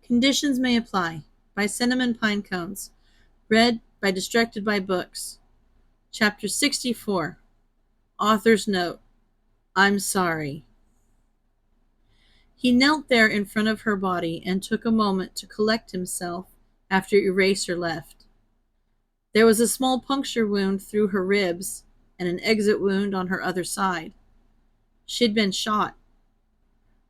Conditions May Apply by CinnamonPinecones. Read by Distracted by Books. Chapter 64. Author's Note. I'm sorry. He knelt there in front of her body and took a moment to collect himself after Eraser left. There was a small puncture wound through her ribs and an exit wound on her other side. She'd been shot.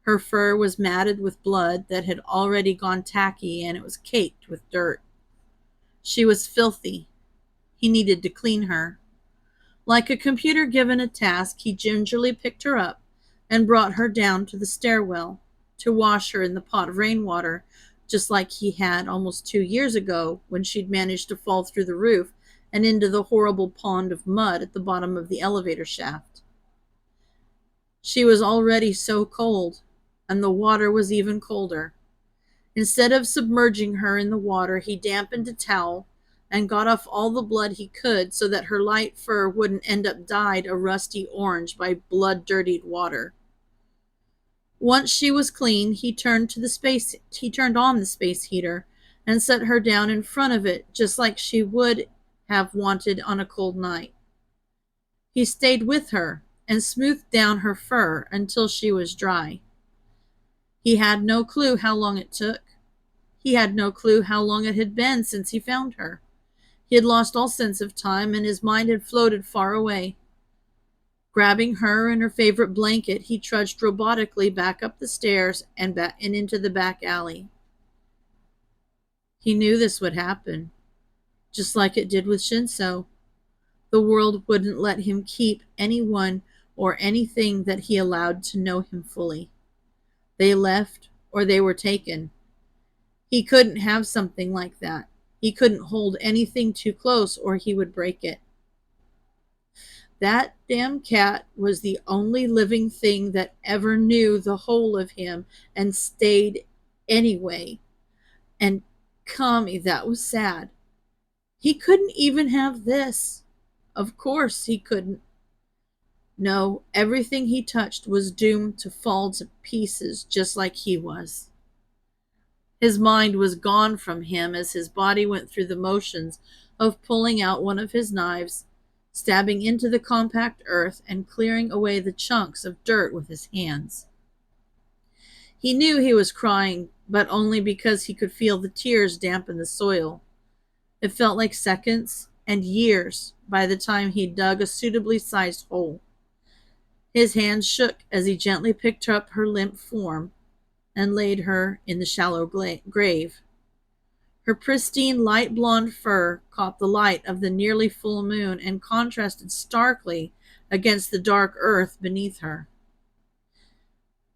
Her fur was matted with blood that had already gone tacky, and it was caked with dirt. She was filthy. He needed to clean her. Like a computer given a task, he gingerly picked her up and brought her down to the stairwell to wash her in the pot of rainwater, just like he had almost 2 years ago when she'd managed to fall through the roof and into the horrible pond of mud at the bottom of the elevator shaft. She was already so cold, and the water was even colder. Instead of submerging her in the water, he dampened a towel and got off all the blood he could so that her light fur wouldn't end up dyed a rusty orange by blood-dirtied water. Once she was clean, he turned on the space heater and set her down in front of it, just like she would have wanted on a cold night. He stayed with her and smoothed down her fur until she was dry. He had no clue how long it took. He had no clue how long it had been since he found her. He had lost all sense of time, and his mind had floated far away. Grabbing her and her favorite blanket, he trudged robotically back up the stairs and into the back alley. He knew this would happen, just like it did with Shinso. The world wouldn't let him keep anyone or anything that he allowed to know him fully. They left or they were taken. He couldn't have something like that. He couldn't hold anything too close or he would break it. That damn cat was the only living thing that ever knew the whole of him and stayed anyway. And Kami, that was sad. He couldn't even have this. Of course he couldn't. No, everything he touched was doomed to fall to pieces just like he was. His mind was gone from him as his body went through the motions of pulling out one of his knives, stabbing into the compact earth, and clearing away the chunks of dirt with his hands. He knew he was crying, but only because he could feel the tears dampen the soil. It felt like seconds and years by the time he dug a suitably sized hole. His hands shook as he gently picked up her limp form and laid her in the shallow grave. Her pristine light blonde fur caught the light of the nearly full moon and contrasted starkly against the dark earth beneath her.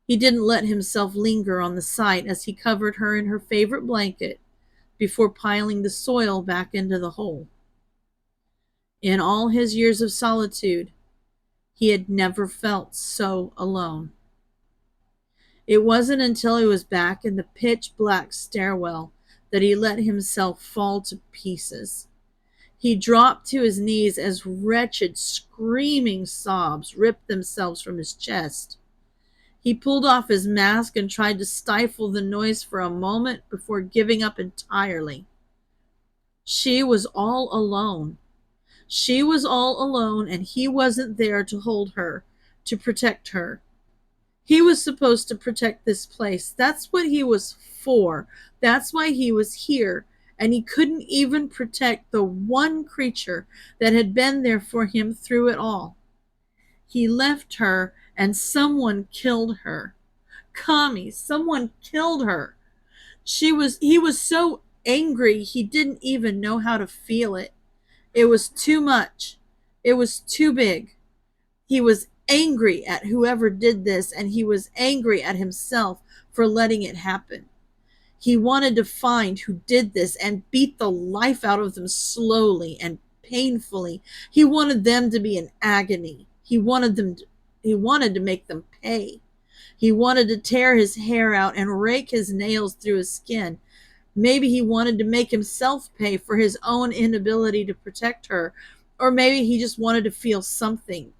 He didn't let himself linger on the sight as he covered her in her favorite blanket before piling the soil back into the hole. In all his years of solitude, he had never felt so alone. It wasn't until he was back in the pitch-black stairwell that he let himself fall to pieces. He dropped to his knees as wretched, screaming sobs ripped themselves from his chest. He pulled off his mask and tried to stifle the noise for a moment before giving up entirely. She was all alone. She was all alone, and he wasn't there to hold her, to protect her. He was supposed to protect this place. That's what he was for. That's why he was here. And he couldn't even protect the one creature that had been there for him through it all. He left her, and someone killed her. Kami, someone killed her. He was so angry he didn't even know how to feel it. It was too much. It was too big. He was angry at whoever did this, and he was angry at himself for letting it happen. He wanted to find who did this and beat the life out of them slowly and painfully. He wanted them to be in agony. He wanted to make them pay. He wanted to tear his hair out and rake his nails through his skin. Maybe he wanted to make himself pay for his own inability to protect her, or maybe he just wanted to feel something.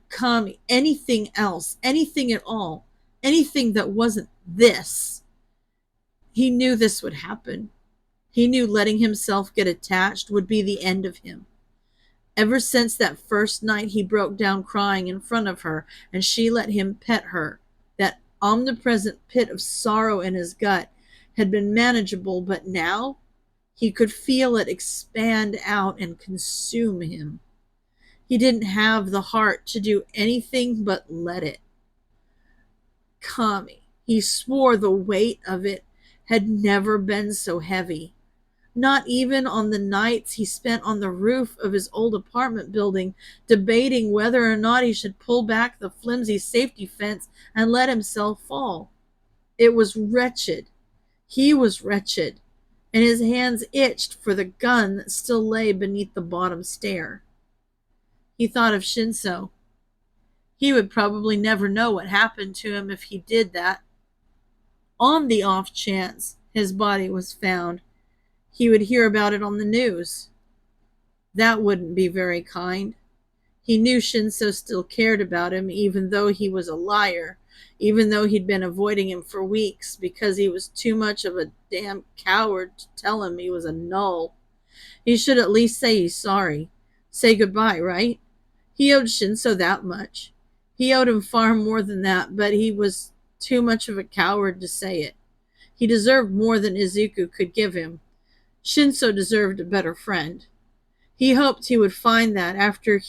Kami, anything else, anything at all, anything that wasn't this. He knew this would happen. He knew letting himself get attached would be the end of him. Ever since that first night he broke down crying in front of her and she let him pet her, that omnipresent pit of sorrow in his gut had been manageable, but now he could feel it expand out and consume him. He didn't have the heart to do anything but let it. Kami, he swore the weight of it had never been so heavy. Not even on the nights he spent on the roof of his old apartment building, debating whether or not he should pull back the flimsy safety fence and let himself fall. It was wretched. He was wretched, and his hands itched for the gun that still lay beneath the bottom stair. He thought of Shinso. He would probably never know what happened to him if he did that. On the off chance his body was found, he would hear about it on the news. That wouldn't be very kind. He knew Shinso still cared about him, even though he was a liar, even though he'd been avoiding him for weeks because he was too much of a damn coward to tell him he was a null. He should at least say he's sorry. Say goodbye, right? He owed Shinso that much. He owed him far more than that, but he was too much of a coward to say it. He deserved more than Izuku could give him. Shinso deserved a better friend. He hoped he would find that after.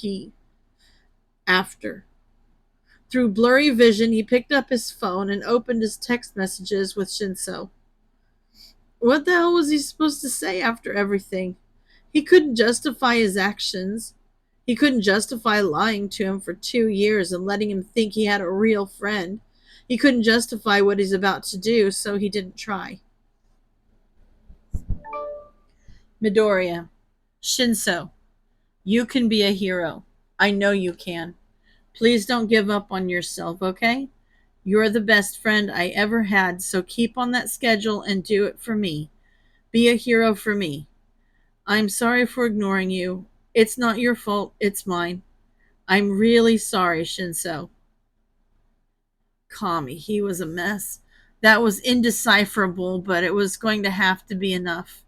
Through blurry vision, he picked up his phone and opened his text messages with Shinso. What the hell was he supposed to say after everything? He couldn't justify his actions. He couldn't justify lying to him for 2 years and letting him think he had a real friend. He couldn't justify what he's about to do, so he didn't try. Midoriya. Shinso. You can be a hero. I know you can. Please don't give up on yourself, okay? You're the best friend I ever had, so keep on that schedule and do it for me. Be a hero for me. I'm sorry for ignoring you. It's not your fault, it's mine. I'm really sorry, Shinso. Kami, he was a mess. That was indecipherable, but it was going to have to be enough.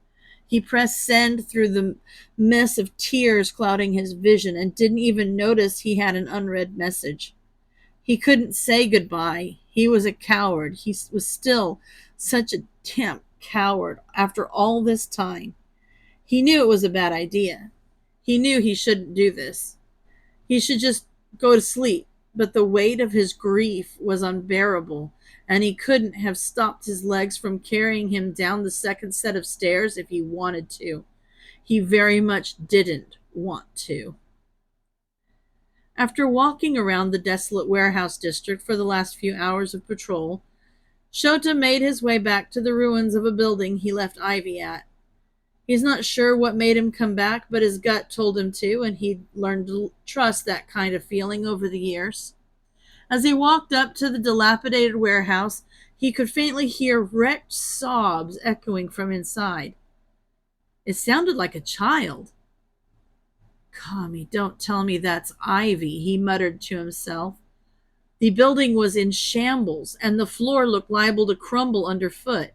He pressed send through the mess of tears clouding his vision and didn't even notice he had an unread message. He couldn't say goodbye. He was a coward. He was still such a damn coward after all this time. He knew it was a bad idea. He knew he shouldn't do this. He should just go to sleep, but the weight of his grief was unbearable, and he couldn't have stopped his legs from carrying him down the second set of stairs if he wanted to. He very much didn't want to. After walking around the desolate warehouse district for the last few hours of patrol, Shota made his way back to the ruins of a building he left Ivy at. He's not sure what made him come back, but his gut told him to, and he'd learned to trust that kind of feeling over the years. As he walked up to the dilapidated warehouse, he could faintly hear wrecked sobs echoing from inside. It sounded like a child. Kami, don't tell me that's Ivy, he muttered to himself. The building was in shambles, and the floor looked liable to crumble underfoot.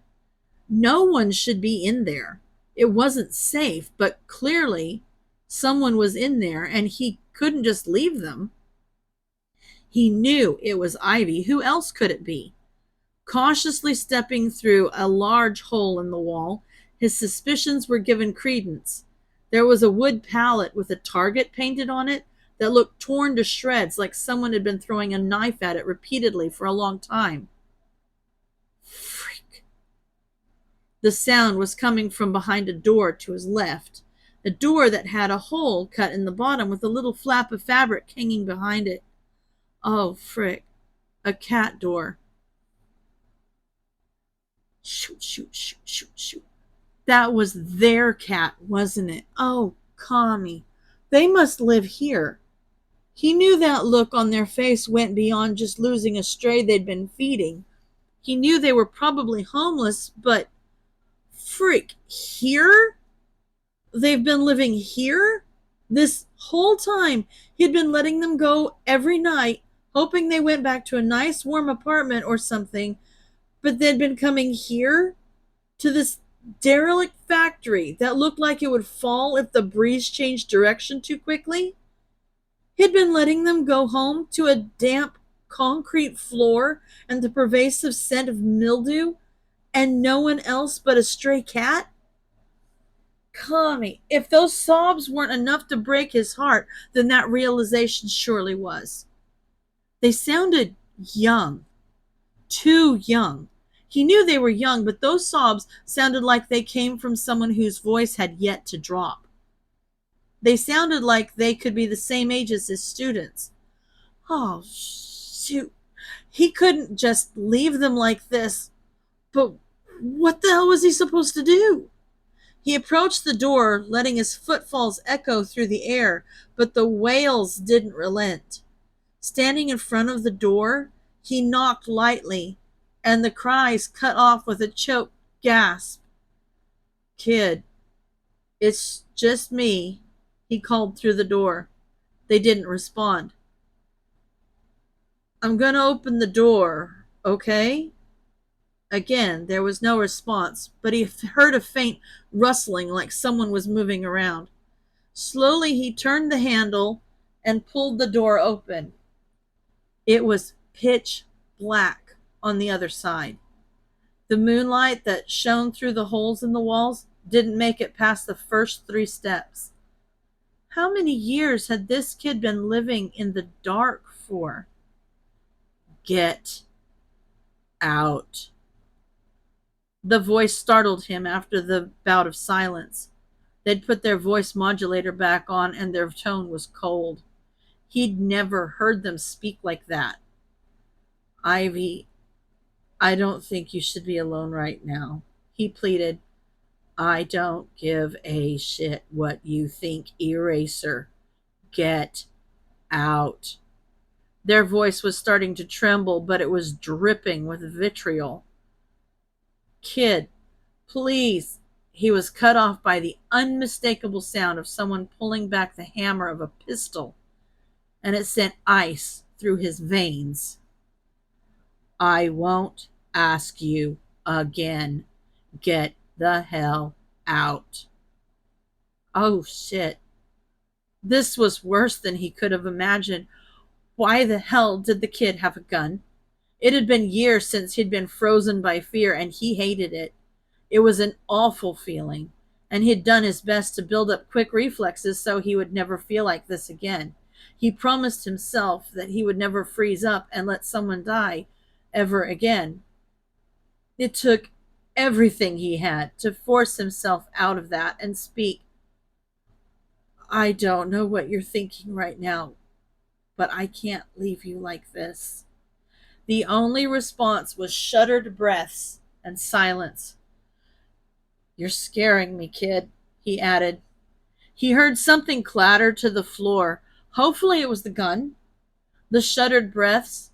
No one should be in there. It wasn't safe, but clearly someone was in there, and he couldn't just leave them. He knew it was Ivy. Who else could it be? Cautiously stepping through a large hole in the wall, his suspicions were given credence. There was a wood pallet with a target painted on it that looked torn to shreds, like someone had been throwing a knife at it repeatedly for a long time. Freak. The sound was coming from behind a door to his left, a door that had a hole cut in the bottom with a little flap of fabric hanging behind it. Oh, frick. A cat door. Shoot, shoot, shoot, shoot, shoot. That was their cat, wasn't it? Oh, Kami. They must live here. He knew that look on their face went beyond just losing a stray they'd been feeding. He knew they were probably homeless, but freak, here? They've been living here? This whole time, he'd been letting them go every night, hoping they went back to a nice warm apartment or something, but they'd been coming here? to this derelict factory that looked like it would fall if the breeze changed direction too quickly. He'd been letting them go home to a damp concrete floor and the pervasive scent of mildew, and no one else but a stray cat? Connie, if those sobs weren't enough to break his heart, then that realization surely was. They sounded young, too young. He knew they were young, but those sobs sounded like they came from someone whose voice had yet to drop. They sounded like they could be the same age as his students. Oh, shoot. He couldn't just leave them like this. But what the hell was he supposed to do? He approached the door, letting his footfalls echo through the air, but the wails didn't relent. Standing in front of the door, he knocked lightly, and the cries cut off with a choked gasp. "Kid, it's just me," he called through the door. They didn't respond. "I'm gonna open the door, okay?" Again, there was no response, but he heard a faint rustling like someone was moving around. Slowly, he turned the handle and pulled the door open. It was pitch black on the other side. The moonlight that shone through the holes in the walls didn't make it past the first 3 steps. How many years had this kid been living in the dark for? "Get out." The voice startled him after the bout of silence. They'd put their voice modulator back on, and their tone was cold. He'd never heard them speak like that. "Ivy, I don't think you should be alone right now," he pleaded. "I don't give a shit what you think, eraser. Get out." Their voice was starting to tremble, but it was dripping with vitriol. "Kid, please." He was cut off by the unmistakable sound of someone pulling back the hammer of a pistol, and it sent ice through his veins. "I won't ask you again. Get the hell out." Oh shit. This was worse than he could have imagined. Why the hell did the kid have a gun? It had been years since he'd been frozen by fear, and he hated it. It was an awful feeling, and he'd done his best to build up quick reflexes so he would never feel like this again. He promised himself that he would never freeze up and let someone die ever again. It took everything he had to force himself out of that and speak. "I don't know what you're thinking right now, but I can't leave you like this." The only response was shuttered breaths and silence. "You're scaring me, kid," he added. He heard something clatter to the floor. Hopefully it was the gun. The shuttered breaths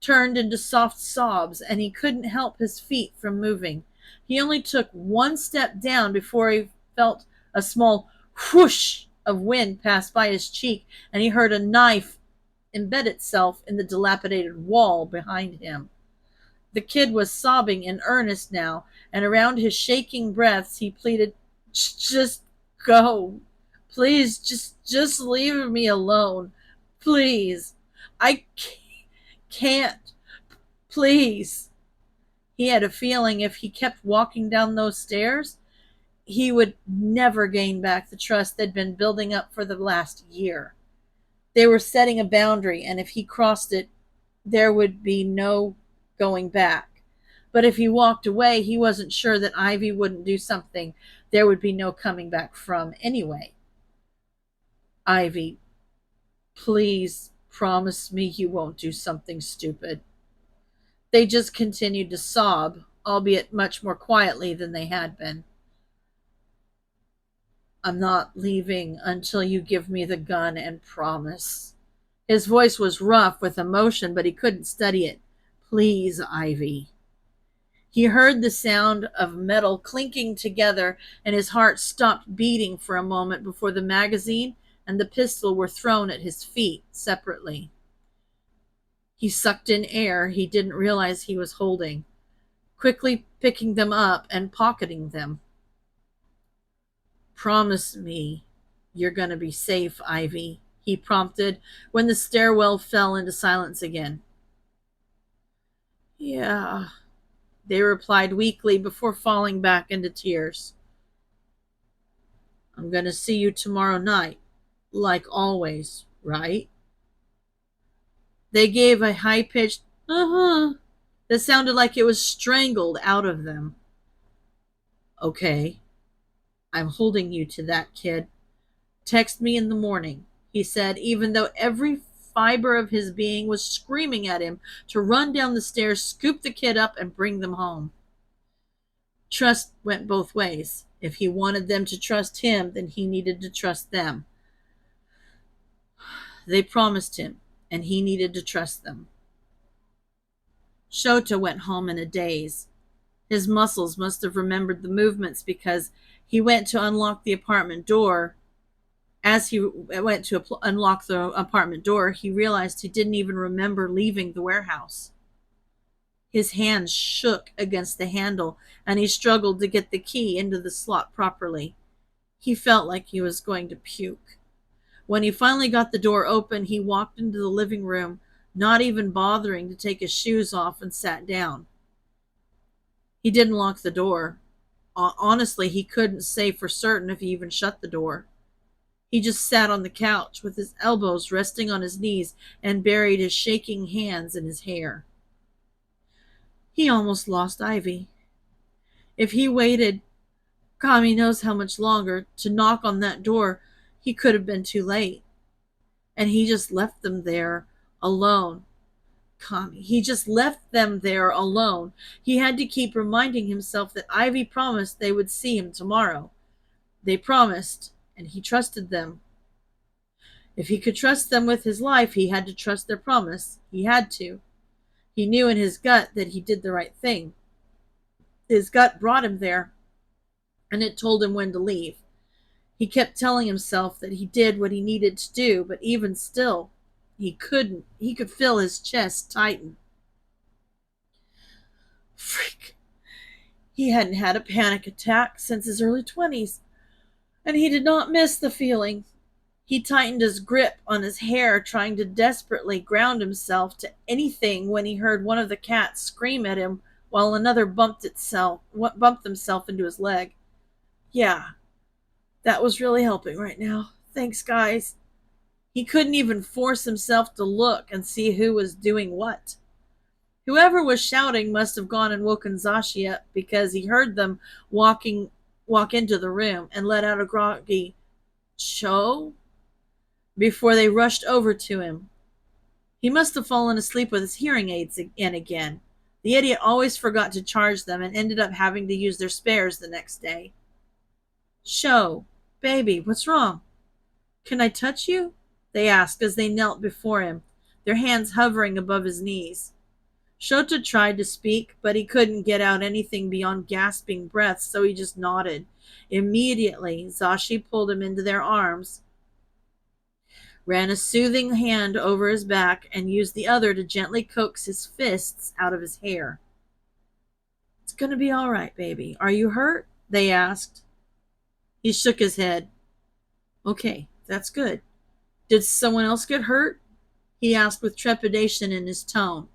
turned into soft sobs, and he couldn't help his feet from moving. He only took 1 step down before he felt a small whoosh of wind pass by his cheek, and he heard a knife embed itself in the dilapidated wall behind him. The kid was sobbing in earnest now, and around his shaking breaths he pleaded, "Just go. Please, just leave me alone. Please. I can't. Please." He had a feeling if he kept walking down those stairs, he would never gain back the trust they'd been building up for the last year. They were setting a boundary, and if he crossed it, there would be no going back. But if he walked away, he wasn't sure that Ivy wouldn't do something there would be no coming back from anyway. "Ivy, please promise me you won't do something stupid." They just continued to sob, albeit much more quietly than they had been. "I'm not leaving until you give me the gun and promise." His voice was rough with emotion, but he couldn't study it. "Please, Ivy." He heard the sound of metal clinking together, and his heart stopped beating for a moment before the magazine and the pistol were thrown at his feet separately. He sucked in air he didn't realize he was holding. quickly picking them up and pocketing them. Promise me you're going to be safe, Ivy, he prompted when the stairwell fell into silence again. Yeah, they replied weakly before falling back into tears. I'm going to see you tomorrow night, like always, right? They gave a high-pitched uh-huh that sounded like it was strangled out of them. Okay, I'm holding you to that, kid. Text me in the morning, he said, even though every fiber of his being was screaming at him to run down the stairs, scoop the kid up, and bring them home. Trust went both ways. If he wanted them to trust him, then he needed to trust them. They promised him, and he needed to trust them. Shota went home in a daze. His muscles must have remembered the movements because he went to unlock the apartment door. As he went to unlock the apartment door, he realized he didn't even remember leaving the warehouse. His hands shook against the handle, and he struggled to get the key into the slot properly. He felt like he was going to puke. When he finally got the door open, he walked into the living room, not even bothering to take his shoes off, and sat down. He didn't lock the door. Honestly, he couldn't say for certain if he even shut the door. He just sat on the couch with his elbows resting on his knees and buried his shaking hands in his hair. He almost lost Ivy. If he waited, Kami knows how much longer, to knock on that door, he could have been too late. And he just left them there alone. Kami, he just left them there alone. He had to keep reminding himself that Ivy promised they would see him tomorrow. They promised, and he trusted them. If he could trust them with his life, he had to trust their promise. He had to. He knew in his gut that he did the right thing. His gut brought him there, and it told him when to leave. He kept telling himself that he did what he needed to do, but even still, he couldn't. He could feel his chest tighten. Freak. He hadn't had a panic attack since his early 20s, and he did not miss the feeling. He tightened his grip on his hair, trying to desperately ground himself to anything when he heard one of the cats scream at him while another bumped themselves into his leg. Yeah, that was really helping right now. Thanks, guys. He couldn't even force himself to look and see who was doing what. Whoever was shouting must have gone and woken Zashi up because he heard them walk into the room and let out a groggy "Cho?" before they rushed over to him. He must have fallen asleep with his hearing aids in again. The idiot always forgot to charge them and ended up having to use their spares the next day. "Sho, baby, what's wrong? Can I touch you?" they asked as they knelt before him, their hands hovering above his knees. Shota tried to speak, but he couldn't get out anything beyond gasping breaths, so he just nodded. Immediately, Zashi pulled him into their arms, ran a soothing hand over his back, and used the other to gently coax his fists out of his hair. "It's going to be all right, baby. Are you hurt?" they asked. He shook his head. "Okay, that's good. Did someone else get hurt?" he asked with trepidation in his tone.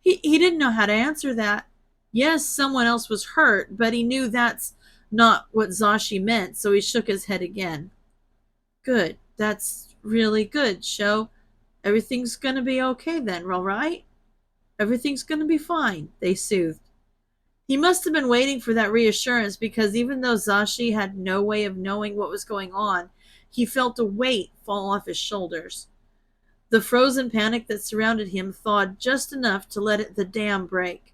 He didn't know how to answer that. Yes, someone else was hurt, but he knew that's not what Zashi meant, so he shook his head again. "Good. That's really good, Sho. Everything's going to be okay then, all right? Everything's going to be fine," they soothed. He must have been waiting for that reassurance because even though Zashi had no way of knowing what was going on, he felt a weight fall off his shoulders. The frozen panic that surrounded him thawed just enough to let the dam break.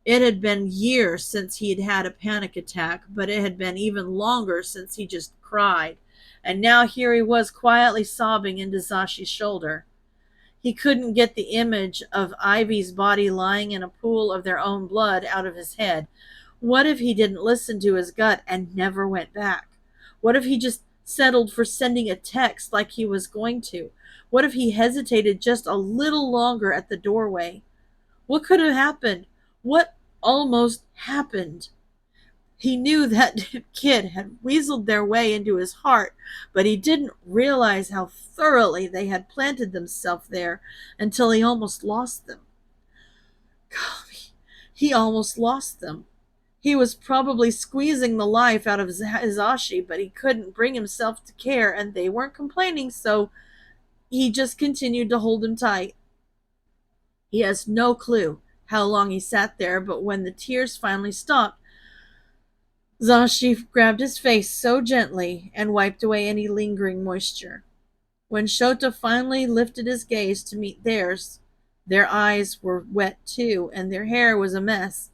It had been years since he had had a panic attack, but it had been even longer since he just cried. And now here he was quietly sobbing into Zashi's shoulder. He couldn't get the image of Ivy's body lying in a pool of their own blood out of his head. What if he didn't listen to his gut and never went back? What if he just settled for sending a text like he was going to? What if he hesitated just a little longer at the doorway? What could have happened? What almost happened. He knew that kid had weaseled their way into his heart, but he didn't realize how thoroughly they had planted themselves there until he almost lost them. Golly, he almost lost them. He was probably squeezing the life out of Hizashi, but he couldn't bring himself to care, and they weren't complaining, so he just continued to hold him tight. He has no clue how long he sat there, but when the tears finally stopped, Zashi grabbed his face so gently and wiped away any lingering moisture. When Shota finally lifted his gaze to meet theirs, their eyes were wet too, and their hair was a mess.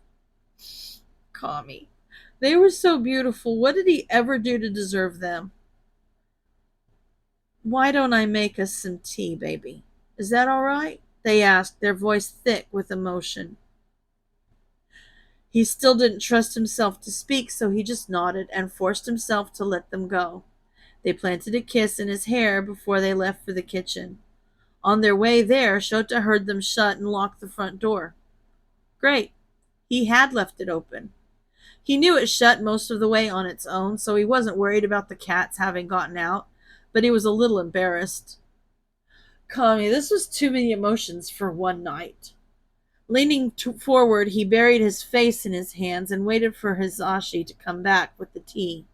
Kami. They were so beautiful. What did he ever do to deserve them? Why don't I make us some tea, baby? Is that all right? They asked, their voice thick with emotion. He still didn't trust himself to speak, so he just nodded and forced himself to let them go. They planted a kiss in his hair before they left for the kitchen. On their way there, Shota heard them shut and lock the front door. Great. He had left it open. He knew it shut most of the way on its own, so he wasn't worried about the cats having gotten out, but he was a little embarrassed. Kami, this was too many emotions for one night. Leaning forward, he buried his face in his hands and waited for Hizashi to come back with the tea.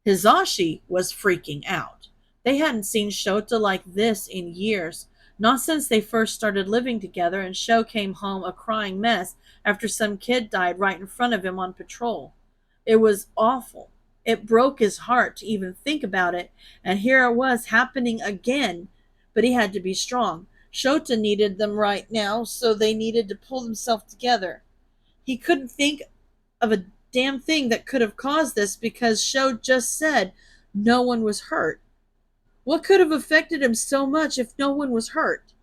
Hizashi was freaking out. They hadn't seen Shota like this in years, not since they first started living together and Sho came home a crying mess after some kid died right in front of him on patrol. It was awful. It broke his heart to even think about it, and here it was happening again, but he had to be strong. Shota needed them right now, so they needed to pull themselves together. He couldn't think of a damn thing that could have caused this because Sho just said no one was hurt. What could have affected him so much if no one was hurt?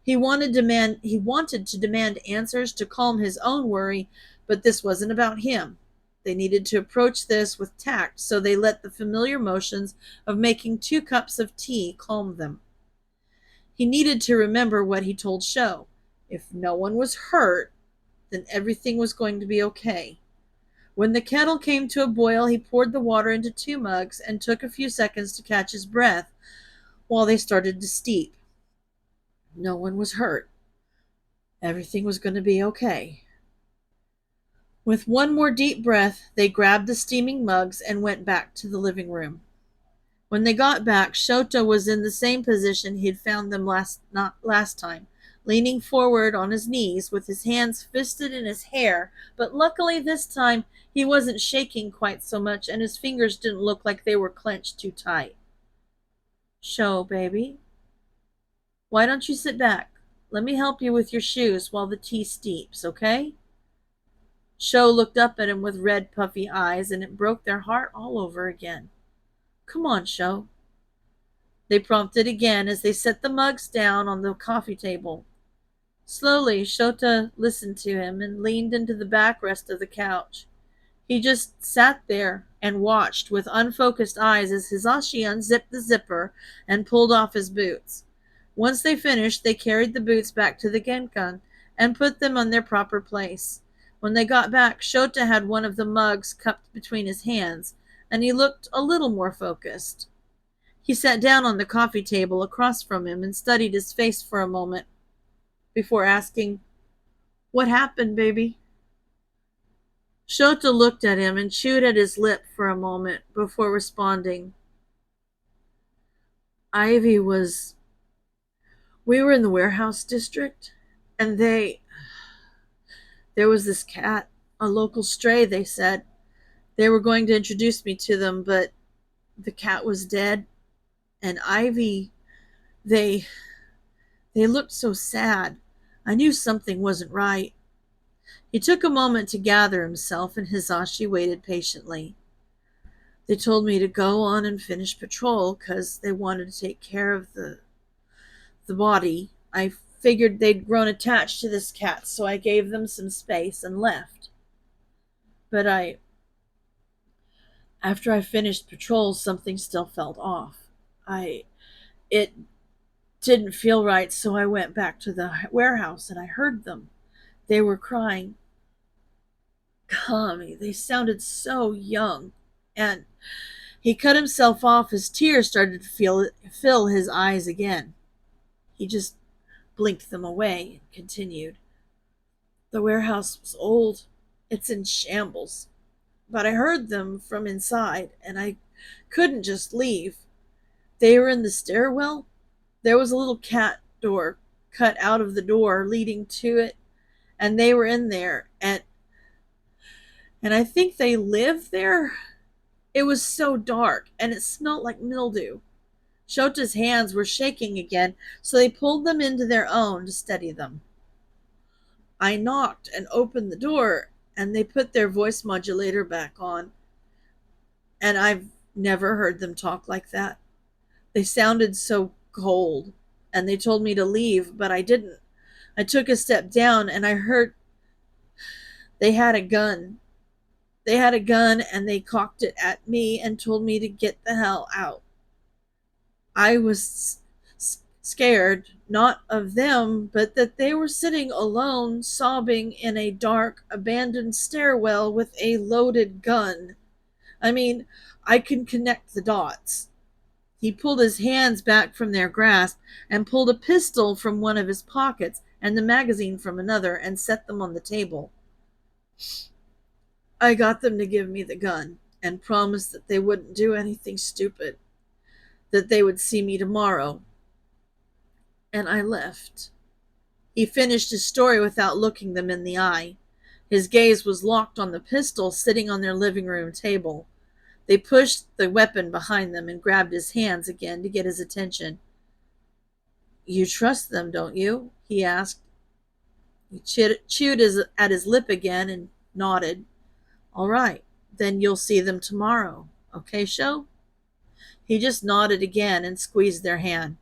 He wanted to demand answers to calm his own worry, but this wasn't about him. They needed to approach this with tact, so they let the familiar motions of making 2 cups of tea calm them. He needed to remember what he told Sho. If no one was hurt, then everything was going to be okay. When the kettle came to a boil, he poured the water into 2 mugs and took a few seconds to catch his breath while they started to steep. No one was hurt. Everything was going to be okay. With one more deep breath, they grabbed the steaming mugs and went back to the living room. When they got back, Shota was in the same position he'd found them last time, leaning forward on his knees with his hands fisted in his hair, but luckily this time he wasn't shaking quite so much and his fingers didn't look like they were clenched too tight. Sho, baby, why don't you sit back? Let me help you with your shoes while the tea steeps, okay? Sho looked up at him with red, puffy eyes, and it broke their heart all over again. Come on, Sho. They prompted again as they set the mugs down on the coffee table. Slowly, Shota listened to him and leaned into the backrest of the couch. He just sat there and watched with unfocused eyes as Hizashi unzipped the zipper and pulled off his boots. Once they finished, they carried the boots back to the genkan and put them on their proper place. When they got back, Shota had one of the mugs cupped between his hands, and he looked a little more focused. He sat down on the coffee table across from him and studied his face for a moment before asking, "What happened, baby?" Shota looked at him and chewed at his lip for a moment before responding. Ivy was... We were in the warehouse district, and there was this cat, a local stray, they said. They were going to introduce me to them, but the cat was dead, and Ivy, they looked so sad. I knew something wasn't right. He took a moment to gather himself, and Hizashi waited patiently. They told me to go on and finish patrol because they wanted to take care of the body. I figured they'd grown attached to this cat, so I gave them some space and left. But after I finished patrol, something still felt off. It didn't feel right, so I went back to the warehouse and I heard them. They were crying. Kami, they sounded so young. And he cut himself off as tears started to fill his eyes again. He just blinked them away and continued. The warehouse was old. It's in shambles. But I heard them from inside, and I couldn't just leave. They were in the stairwell. There was a little cat door cut out of the door leading to it, and they were in there, and I think they lived there. It was so dark, and it smelled like mildew. Shota's hands were shaking again, so they pulled them into their own to steady them. I knocked and opened the door, and they put their voice modulator back on, and I've never heard them talk like that. They sounded so cold, and they told me to leave, but I didn't. I took a step down, and I heard they had a gun. They had a gun, and they cocked it at me and told me to get the hell out. I was scared, not of them, but that they were sitting alone, sobbing in a dark, abandoned stairwell with a loaded gun. I mean, I can connect the dots. He pulled his hands back from their grasp and pulled a pistol from one of his pockets and the magazine from another and set them on the table. I got them to give me the gun and promised that they wouldn't do anything stupid, that they would see me tomorrow. And I left. He finished his story without looking them in the eye. His gaze was locked on the pistol sitting on their living room table. They pushed the weapon behind them and grabbed his hands again to get his attention. You trust them, don't you? He asked. He chewed at his lip again and nodded. All right, then you'll see them tomorrow. Okay, Sho? He just nodded again and squeezed their hand.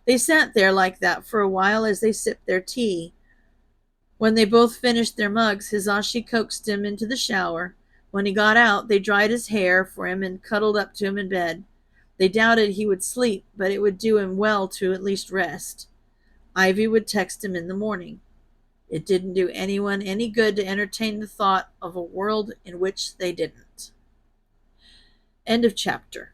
They sat there like that for a while as they sipped their tea. When they both finished their mugs, Hizashi coaxed him into the shower. When he got out, they dried his hair for him and cuddled up to him in bed. They doubted he would sleep, but it would do him well to at least rest. Ivy would text him in the morning. It didn't do anyone any good to entertain the thought of a world in which they didn't. End of chapter.